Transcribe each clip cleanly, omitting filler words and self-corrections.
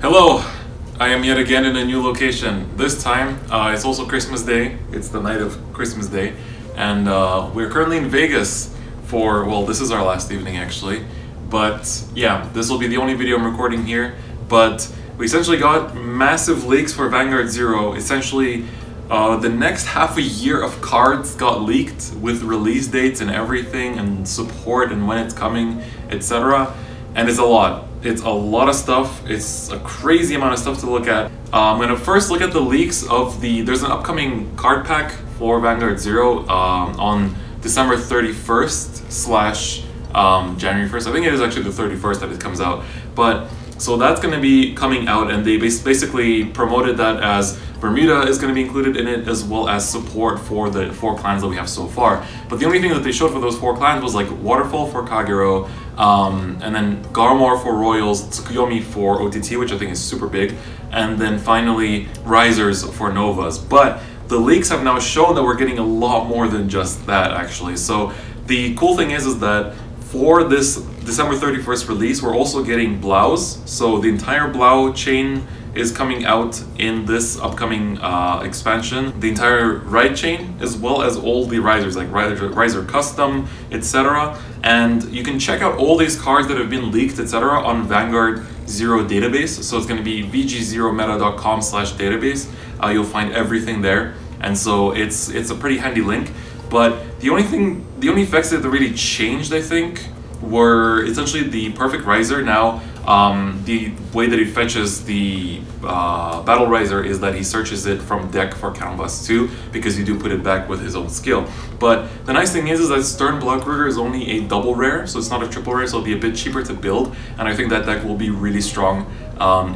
Hello, I am yet again in a new location. This time, it's also Christmas Day. It's the night of Christmas Day, and we're currently in Vegas for, well, this is our last evening actually, but yeah, this will be the only video I'm recording here, but we essentially got massive leaks for Vanguard Zero. Essentially, the next half a year of cards got leaked with release dates and everything, and support and when it's coming, etc. And it's a lot. It's a lot of stuff. It's a crazy amount of stuff to look at. I'm gonna first look at the leaks of there's an upcoming card pack for Vanguard Zero on December 31st slash January 1st. I think it is actually the 31st that it comes out. But so that's going to be coming out, and they basically promoted that as Bermuda is going to be included in it, as well as support for the 4 clans that we have so far. But the only thing that they showed for those 4 clans was like Waterfall for Kagero, and then Garmor for Royals, Tsukuyomi for OTT, which I think is super big, and then finally Risers for Novas. But the leaks have now shown that we're getting a lot more than just that actually. So the cool thing is that for this December 31st release, we're also getting Blaus. So the entire Blau chain is coming out in this upcoming expansion. The entire ride chain, as well as all the risers, like Riser Custom, etc. And you can check out all these cards that have been leaked, etc. on Vanguard Zero database. So it's going to be vg0meta.com/database. You'll find everything there. And so it's a pretty handy link. But the only effects that really changed, I think, were essentially the perfect riser. Now, the way that he fetches the battle riser is that he searches it from deck for Canvas 2, because you do put it back with his own skill. But the nice thing is that Stern Blockrigger is only a double rare, so it's not a triple rare, so it'll be a bit cheaper to build, and I think that deck will be really strong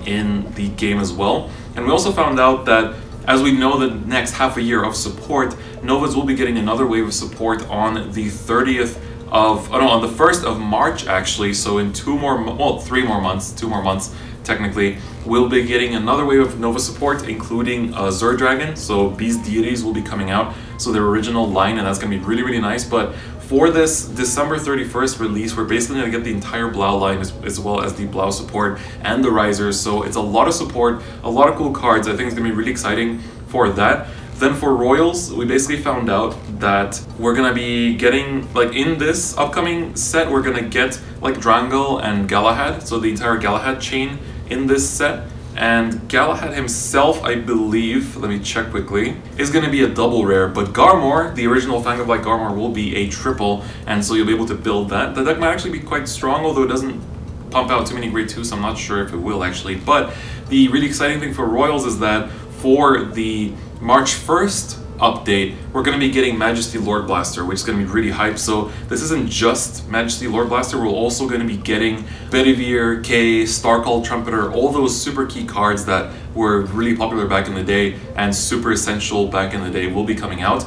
in the game as well. And we also found out that, as we know, the next half a year of support, Novas will be getting another wave of support on the 30th of, on the 1st of March actually, so in 2 more months technically, we'll be getting another wave of Nova support, including Zur Dragon, so Beast Deities will be coming out, so their original line, and that's going to be really, really nice. But for this December 31st release, we're basically going to get the entire Blau line, as well as the Blau support and the Risers, so it's a lot of support, a lot of cool cards. I think it's going to be really exciting for that. Then for Royals, we basically found out that we're gonna be getting, like in this upcoming set, we're gonna get like Drangal and Galahad, so the entire Galahad chain in this set. And Galahad himself, I believe, let me check quickly, is gonna be a double rare, but Garmor, the original Fang of Light Garmor, will be a triple, and so you'll be able to build that. The deck might actually be quite strong, although it doesn't pump out too many grade 2s, so I'm not sure if it will actually. But the really exciting thing for Royals is that for the March 1st update, we're going to be getting Majesty Lord Blaster, which is going to be really hyped. So this isn't just Majesty Lord Blaster, we're also going to be getting Bedivere, K, Starcall Trumpeter, all those super key cards that were really popular back in the day and super essential back in the day will be coming out.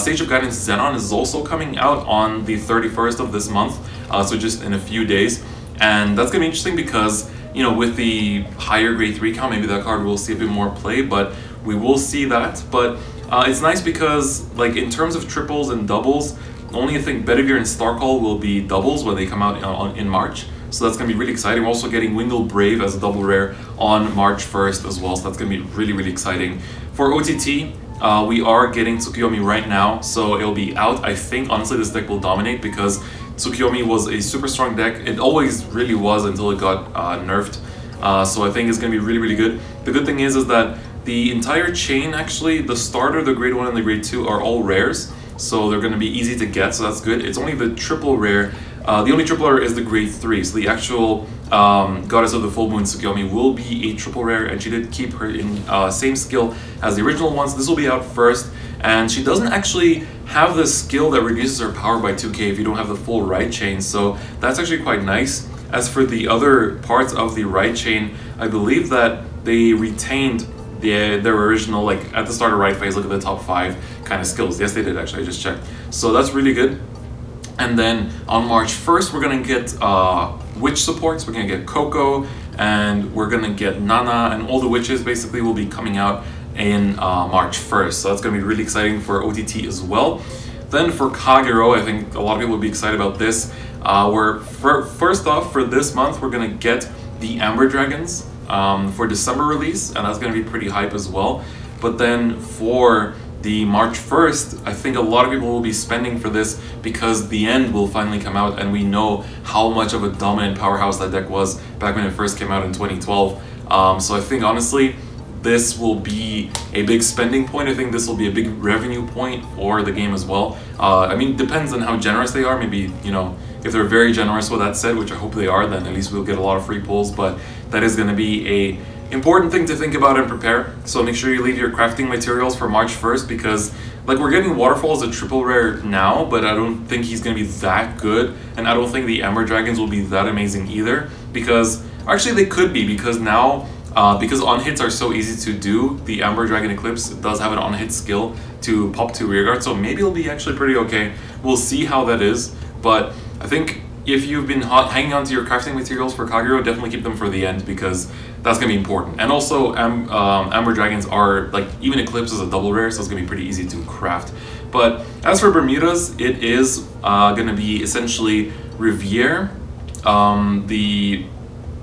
Sage of Guidance Xenon is also coming out on the 31st of this month, so just in a few days. And that's going to be interesting because, you know, with the higher grade 3 count, maybe that card will see a bit more play, but we will see that. But it's nice because, like, in terms of triples and doubles, only I think Bedivere and Starcall will be doubles when they come out in March. So that's going to be really exciting. We're also getting Wingull Brave as a double rare on March 1st as well, so that's going to be really, really exciting. For OTT, we are getting Tsukuyomi right now, so it'll be out. I think, honestly, this deck will dominate because Tsukuyomi was a super strong deck. It always really was until it got nerfed. So I think it's going to be really, really good. The good thing is that the entire chain, actually, the starter, the grade 1 and the grade 2 are all rares. So they're going to be easy to get, so that's good. It's only the triple rare. The only triple rare is the grade 3. So the actual Goddess of the Full Moon Tsukuyomi will be a triple rare, and she did keep her in same skill as the original ones. This will be out first. And she doesn't actually have the skill that reduces her power by 2k if you don't have the full ride chain, so that's actually quite nice. As for the other parts of the ride chain, I believe that they retained their original, like at the start of ride phase, look at the top 5 kind of skills. Yes, they did actually, I just checked. So that's really good. And then on March 1st, we're gonna get witch supports. We're gonna get Coco, and we're gonna get Nana, and all the witches basically will be coming out in March 1st. So that's going to be really exciting for OTT as well. Then for Kagero, I think a lot of people will be excited about this. First off, for this month, we're going to get the Amber Dragons. for December release, and that's going to be pretty hype as well. But then for the March 1st, I think a lot of people will be spending for this because the end will finally come out, and we know how much of a dominant powerhouse that deck was back when it first came out in 2012. So I think honestly, this will be a big spending point. I think this will be a big revenue point for the game as well. I mean, depends on how generous they are. Maybe, you know, if they're very generous with that set, which I hope they are, then at least we'll get a lot of free pulls. But that is going to be a important thing to think about and prepare. So make sure you leave your crafting materials for March 1st, because like we're getting Waterfall as a triple rare now, but I don't think he's going to be that good, and I don't think the Ember Dragons will be that amazing either, because actually they could be, because now because on-hits are so easy to do, the Ember Dragon Eclipse does have an on-hit skill to pop 2 rearguard, so maybe it'll be actually pretty okay. We'll see how that is, but I think if you've been hanging on to your crafting materials for Kagero, definitely keep them for the end, because that's going to be important. And also, Ember Dragons are, like, even Eclipse is a double rare, so it's going to be pretty easy to craft. But as for Bermudas, it is going to be essentially Riviere, the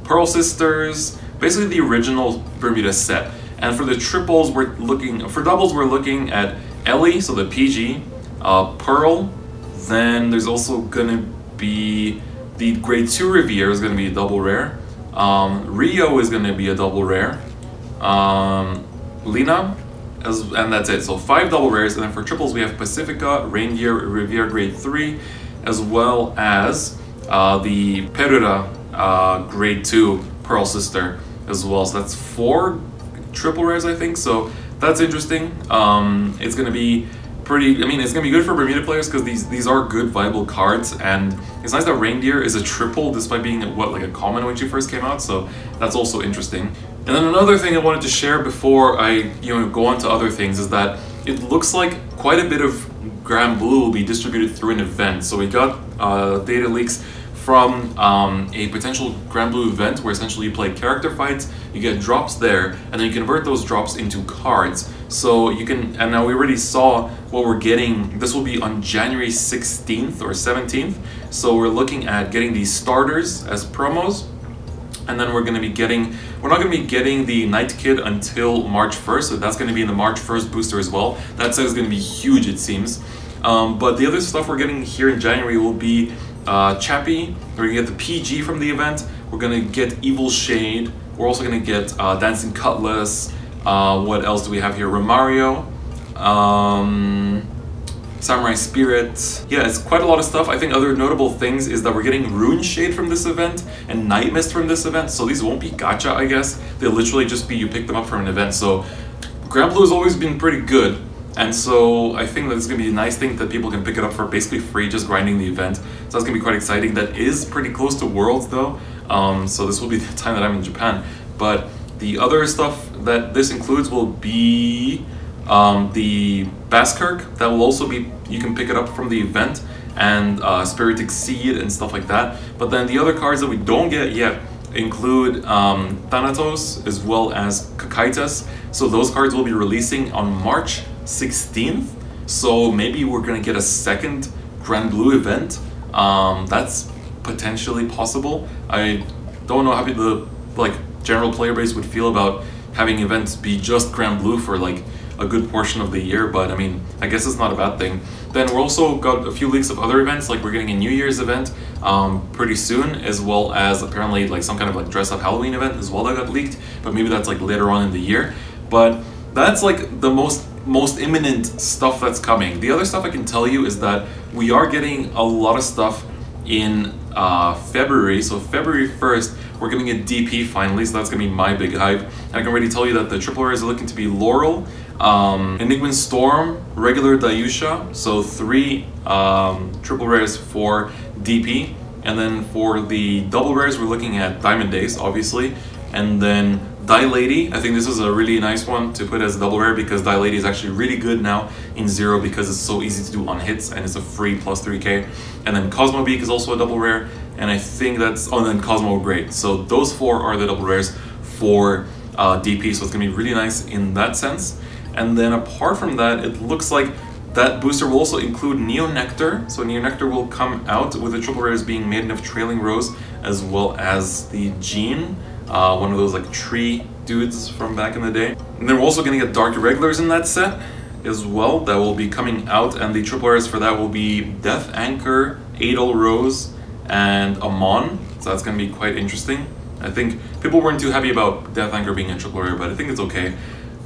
Pearl Sisters, basically the original Bermuda set. And for the triples, for doubles, we're looking at Ellie, so the PG, Pearl, then there's also going to be the grade 2 Riviere is going to be a double rare. Rio is going to be a double rare. Lina, and that's it. So 5 double rares, and then for triples we have Pacifica, Reindeer, Riviere grade 3, as well as the Perura grade 2 Pearl Sister as well. So that's 4 triple rares, I think. So that's interesting. It's going to be pretty, I mean, it's going to be good for Bermuda players because these are good viable cards, and it's nice that Reindeer is a triple despite being what, like a common when she first came out, so that's also interesting. And then another thing I wanted to share before I go on to other things is that it looks like quite a bit of Grand Blue will be distributed through an event. So we got data leaks from a potential Grand Blue event where essentially you play character fights, you get drops there, and then you convert those drops into cards. So you can, and now we already saw what we're getting. This will be on January 16th or 17th. So we're looking at getting these starters as promos, and then we're not going to be getting the Night Kid until March 1st, so that's going to be in the March 1st booster as well. That set is going to be huge, it seems. But the other stuff we're getting here in January will be Chappie. We're going to get the PG from the event. We're going to get Evil Shade. We're also going to get Dancing Cutlass. What else do we have here? Romario. Samurai Spirit. Yeah, it's quite a lot of stuff. I think other notable things is that we're getting Rune Shade from this event and Night Mist from this event. So these won't be gacha, I guess. They'll literally just be you pick them up from an event. So Grand Blue has always been pretty good. And so I think that it's going to be a nice thing that people can pick it up for basically free, just grinding the event. So that's going to be quite exciting. That is pretty close to Worlds though. So this will be the time that I'm in Japan. But the other stuff that this includes will be the Baskirk. That will also be, you can pick it up from the event, and Spiritic Seed and stuff like that. But then the other cards that we don't get yet include Thanatos as well as Kakaitas. So those cards will be releasing on March 16th. So maybe we're gonna get a second Grand Blue event. That's potentially possible. I don't know how the general player base would feel about having events be just Grand Blue for like a good portion of the year, but I mean, I guess it's not a bad thing. Then we're also got a few leaks of other events, like we're getting a New Year's event pretty soon, as well as apparently like some kind of like dress up Halloween event as well that got leaked, but maybe that's like later on in the year. But that's like the most imminent stuff that's coming. The other stuff I can tell you is that we are getting a lot of stuff in February. So February 1st, we're getting a DP finally, so that's gonna be my big hype. And I can already tell you that the triple rares are looking to be Laurel, Enigma Storm, regular Dayusha, so 3 triple rares for DP. And then for the double rares, we're looking at Diamond Days, obviously. And then Die Lady, I think this is a really nice one to put as a double rare because Die Lady is actually really good now in Zero because it's so easy to do on hits and it's a free plus 3k. And then Cosmo Beak is also a double rare, and I think that's, oh, and then Cosmo Great. So those 4 are the double rares for DP, so it's gonna be really nice in that sense. And then apart from that, it looks like that booster will also include Neo Nectar. So Neo Nectar will come out with the triple rares being Maiden of Trailing Rose, as well as the Jean one of those like tree dudes from back in the day. And then we're also gonna get Dark Irregulars in that set as well that will be coming out, and the triple rares for that will be Death Anchor, Adel Rose, and Amon. So that's gonna be quite interesting. I think people weren't too happy about Death Anchor being a triple rare, but I think it's okay.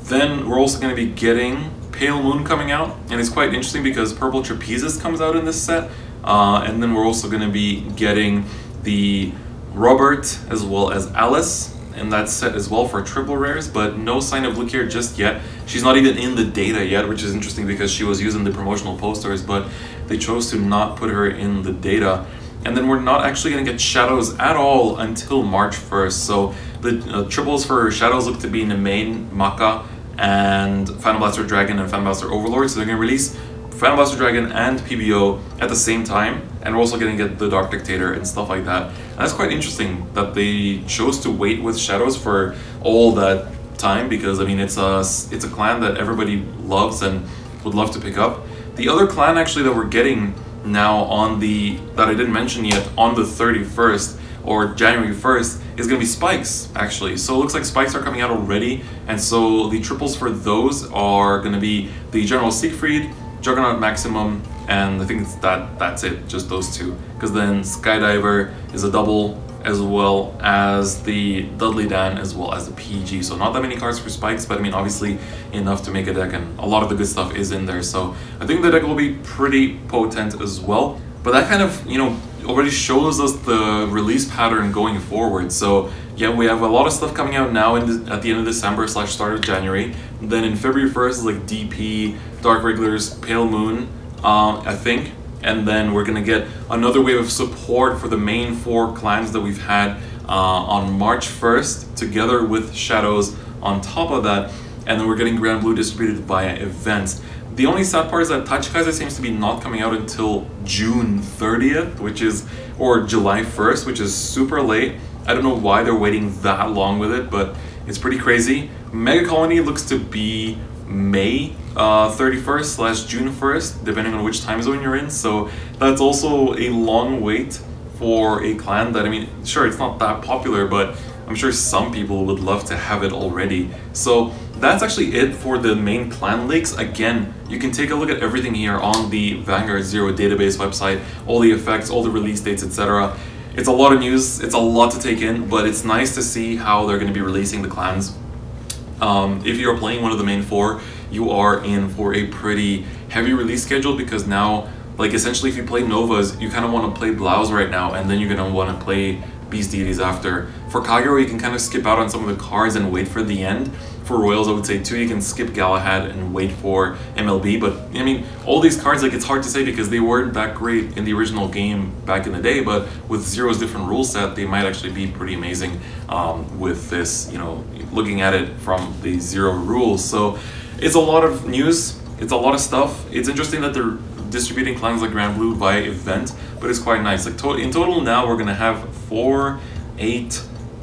Then we're also gonna be getting Pale Moon coming out, and it's quite interesting because Purple Trapezist comes out in this set. And then we're also gonna be getting the Robert as well as Alice in that set as well for triple rares, but no sign of Lukier just yet. She's not even in the data yet, which is interesting because she was using the promotional posters, but they chose to not put her in the data. And then we're not actually going to get Shadows at all until March 1st. So the triples for Shadows look to be Nemain, Maka, and Phantom Blaster Dragon and Phantom Blaster Overlord. So they're going to release Phantom Blaster Dragon and PBO at the same time, and we're also going to get the Dark Dictator and stuff like that. And that's quite interesting that they chose to wait with Shadows for all that time, because I mean it's a clan that everybody loves and would love to pick up. The other clan actually that we're getting now on that I didn't mention yet, on the 31st or January 1st is going to be Spikes actually. So it looks like Spikes are coming out already, and so the triples for those are going to be the General Siegfried, Juggernaut Maximum, and I think that's it, just those two. Because then Skydiver is a double, as well as the Dudley Dan, as well as the PG. So not that many cards for Spikes, but I mean obviously enough to make a deck, and a lot of the good stuff is in there. So I think the deck will be pretty potent as well. But that kind of, you know, already shows us the release pattern going forward. So yeah, we have a lot of stuff coming out now at the end of December / start of January. Then in February 1st is like DP, Dark Regulars, Pale Moon, I think. And then we're gonna get another wave of support for the main 4 clans that we've had on March 1st, together with Shadows on top of that. And then we're getting Grand Blue distributed via events. The only sad part is that Tachikaze seems to be not coming out until June 30th, or July 1st, which is super late. I don't know why they're waiting that long with it, but it's pretty crazy. Mega Colony looks to be May 31st / June 1st, depending on which time zone you're in. So that's also a long wait for a clan that, I mean, sure, it's not that popular, but I'm sure some people would love to have it already. So that's actually it for the main clan leaks. Again, you can take a look at everything here on the Vanguard Zero database website, all the effects, all the release dates, etc. It's a lot of news, it's a lot to take in, but it's nice to see how they're going to be releasing the clans. If you're playing one of the main 4, you are in for a pretty heavy release schedule, because now, like, essentially if you play Novas, you kind of want to play Blaus right now, and then you're going to want to play Beast Deities after. For Kagero, you can kind of skip out on some of the cards and wait for the end. For Royals, I would say too, you can skip Galahad and wait for MLB, but I mean, all these cards, like, it's hard to say because they weren't that great in the original game back in the day, but with Zero's different rule set, they might actually be pretty amazing with this, you know, looking at it from the Zero rules. So it's a lot of news, it's a lot of stuff. It's interesting that they're distributing clans like Grand Blue via event, but it's quite nice. Like in total now we're gonna have 4, 8,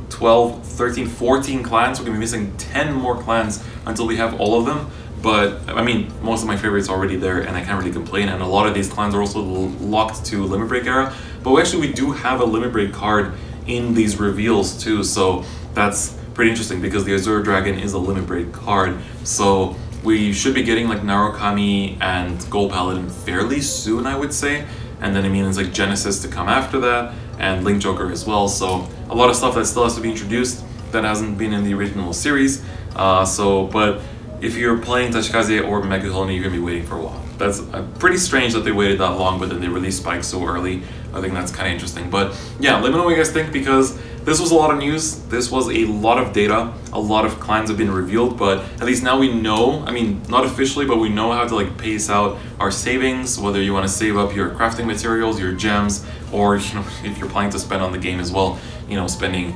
12, 13, 14 clans. We're gonna be missing 10 more clans until we have all of them. But I mean, most of my favorites are already there, and I can't really complain. And a lot of these clans are also locked to Limit Break era. But we do have a Limit Break card in these reveals too, so that's pretty interesting because the Azure Dragon is a Limit Break card. So we should be getting like Narukami and Gold Paladin fairly soon, I would say. And then I mean, it's like Genesis to come after that, and Link Joker as well. So a lot of stuff that still has to be introduced that hasn't been in the original series. But if you're playing Tachikaze or Mega Colony, you're gonna be waiting for a while. That's pretty strange that they waited that long, but then they released Spike so early. I think that's kind of interesting. But yeah, let me know what you guys think, because this was a lot of news. This was a lot of data. A lot of clans have been revealed, but at least now we know, I mean, not officially, but we know how to like pace out our savings, whether you want to save up your crafting materials, your gems, or, you know, if you're planning to spend on the game as well, you know, saving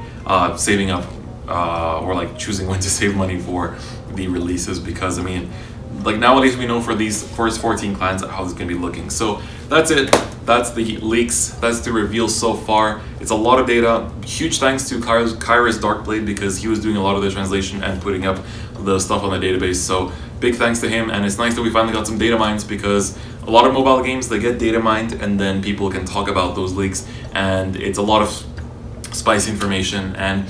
up, or like choosing when to save money for the releases, because I mean, like nowadays we know for these first 14 clans how it's going to be looking. So that's it. That's the leaks. That's the reveal so far. It's a lot of data. Huge thanks to Kyra's Darkblade, because he was doing a lot of the translation and putting up the stuff on the database. So big thanks to him, and it's nice that we finally got some data mines, because a lot of mobile games, they get data mined and then people can talk about those leaks, and it's a lot of spicy information. And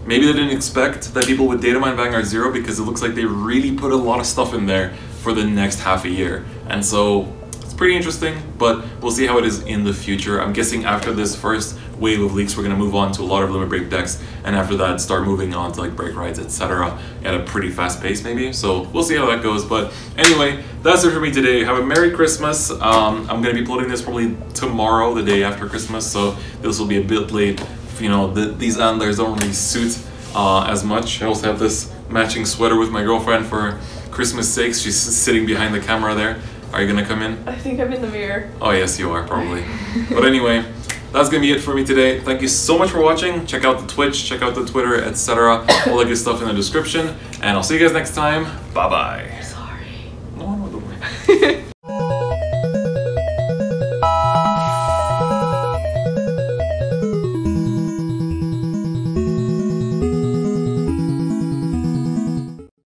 maybe they didn't expect that people would datamine Vanguard Zero because it looks like they really put a lot of stuff in there for the next half a year. And so it's pretty interesting, but we'll see how it is in the future. I'm guessing after this first wave of leaks, we're going to move on to a lot of limit break decks, and after that start moving on to like break rides, etc. at a pretty fast pace maybe. So we'll see how that goes. But anyway, that's it for me today. Have a Merry Christmas. I'm going to be uploading this probably tomorrow, the day after Christmas, so this will be a bit late. You know, these antlers don't really suit as much. I also have this matching sweater with my girlfriend for Christmas sake. She's sitting behind the camera there. Are you gonna come in? I think I'm in the mirror. Oh yes, you are, probably. But anyway, that's gonna be it for me today. Thank you so much for watching. Check out the Twitch, check out the Twitter, etc. All that good stuff in the description. And I'll see you guys next time. Bye bye. Sorry. No, don't worry.